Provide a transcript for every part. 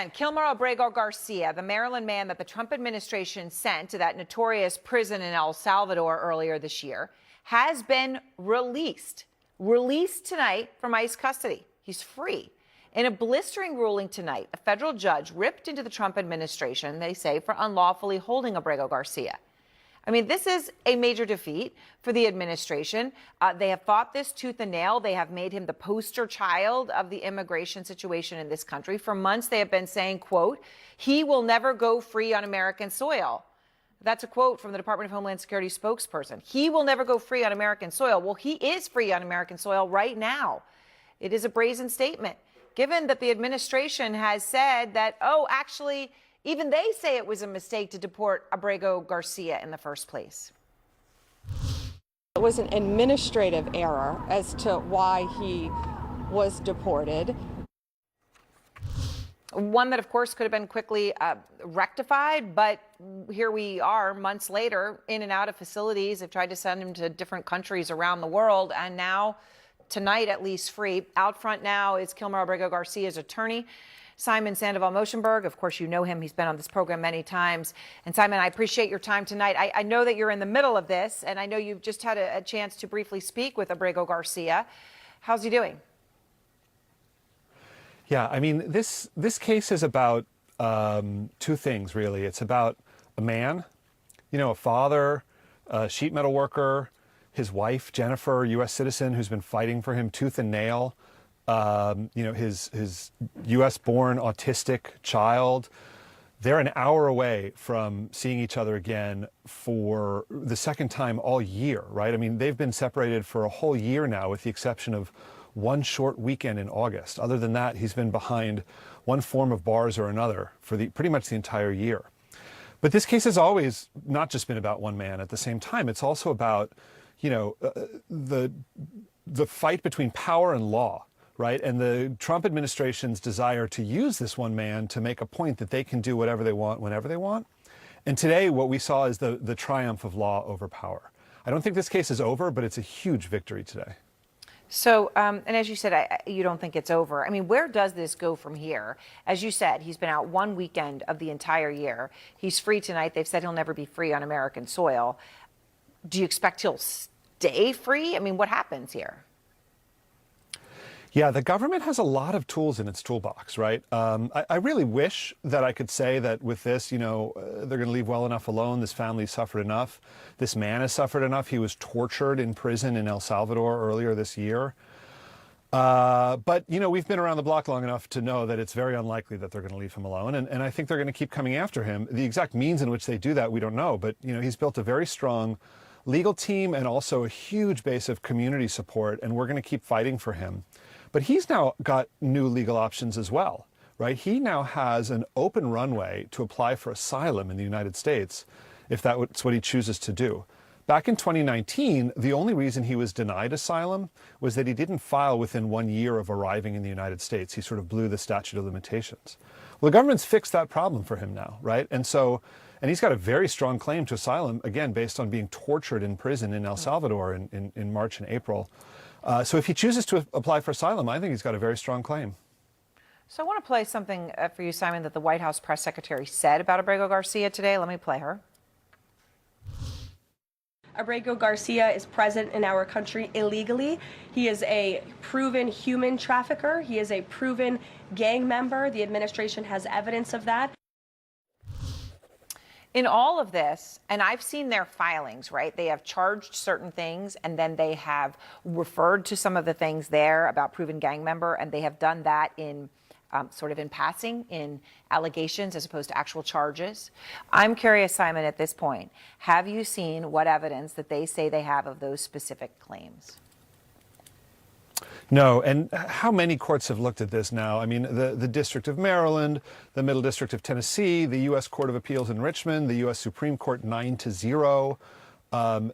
And Kilmar Abrego Garcia, the Maryland man that the Trump administration sent to that notorious prison in El Salvador earlier this year, has been released tonight from ICE custody. He's free. In a blistering ruling tonight, a federal judge ripped into the Trump administration, they say, for unlawfully holding Abrego Garcia. I mean, this is a major defeat for the administration. They have fought this tooth and nail. They have made him the poster child of the immigration situation in this country. For months, they have been saying, quote, he will never go free on American soil. That's a quote from the Department of Homeland Security spokesperson. He will never go free on American soil. Well, he is free on American soil right now. It is a brazen statement, given that the administration has said that, oh, actually, even they say it was a mistake to deport Abrego Garcia in the first place. It was an administrative error as to why he was deported. One that, of course, could have been quickly rectified, but here we are months later, in and out of facilities. They've tried to send him to different countries around the world, and now, tonight at least, free. Out front now is Kilmar Abrego Garcia's attorney, Simon Sandoval-Moshenberg. Of course, you know him. He's been on this program many times. And Simon, I appreciate your time tonight. I know that you're in the middle of this, and I know you've just had a chance to briefly speak with Abrego Garcia. How's he doing? Yeah, I mean, this case is about two things, really. It's about a man, a father, a sheet metal worker, his wife, Jennifer, U.S. citizen, who's been fighting for him tooth and nail. His U.S.-born autistic child. They're an hour away from seeing each other again for the second time all year, right? I mean, they've been separated for a whole year now, with the exception of one short weekend in August. Other than that, he's been behind one form of bars or another for pretty much the entire year. But this case has always not just been about one man. At the same time, it's also about, the fight between power and law. Right? And the Trump administration's desire to use this one man to make a point that they can do whatever they want, whenever they want. And today, what we saw is the triumph of law over power. I don't think this case is over, but it's a huge victory today. So, and as you said, you don't think it's over. I mean, where does this go from here? As you said, he's been out one weekend of the entire year. He's free tonight. They've said he'll never be free on American soil. Do you expect he'll stay free? I mean, what happens here? Yeah, the government has a lot of tools in its toolbox, right? I really wish that I could say that with this, they're going to leave well enough alone. This family suffered enough. This man has suffered enough. He was tortured in prison in El Salvador earlier this year. But, we've been around the block long enough to know that it's very unlikely that they're going to leave him alone. And I think they're going to keep coming after him. The exact means in which they do that, we don't know. But, he's built a very strong legal team and also a huge base of community support. And we're going to keep fighting for him. But he's now got new legal options as well, right? He now has an open runway to apply for asylum in the United States, if that's what he chooses to do. Back in 2019, the only reason he was denied asylum was that he didn't file within 1 year of arriving in the United States. He sort of blew the statute of limitations. Well, the government's fixed that problem for him now, right? And he's got a very strong claim to asylum, again, based on being tortured in prison in El Salvador in March and April. So if he chooses to apply for asylum, I think he's got a very strong claim. So I want to play something for you, Simon, that the White House press secretary said about Abrego Garcia today. Let me play her. Abrego Garcia is present in our country illegally. He is a proven human trafficker. He is a proven gang member. The administration has evidence of that. In all of this, and I've seen their filings, right? They have charged certain things, and then they have referred to some of the things there about proven gang member, and they have done that in sort of in passing, in allegations as opposed to actual charges. I'm curious, Simon, at this point, have you seen what evidence that they say they have of those specific claims? No, and how many courts have looked at this now? I mean, the District of Maryland, the Middle District of Tennessee, the U.S. Court of Appeals in Richmond, the U.S. Supreme Court 9-0,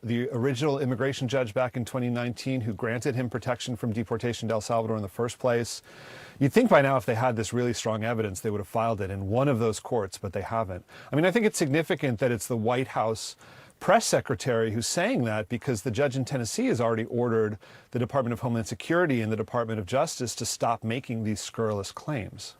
the original immigration judge back in 2019 who granted him protection from deportation to El Salvador in the first place. You'd think by now if they had this really strong evidence, they would have filed it in one of those courts, but they haven't. I mean, I think it's significant that it's the White House press secretary who's saying that, because the judge in Tennessee has already ordered the Department of Homeland Security and the Department of Justice to stop making these scurrilous claims.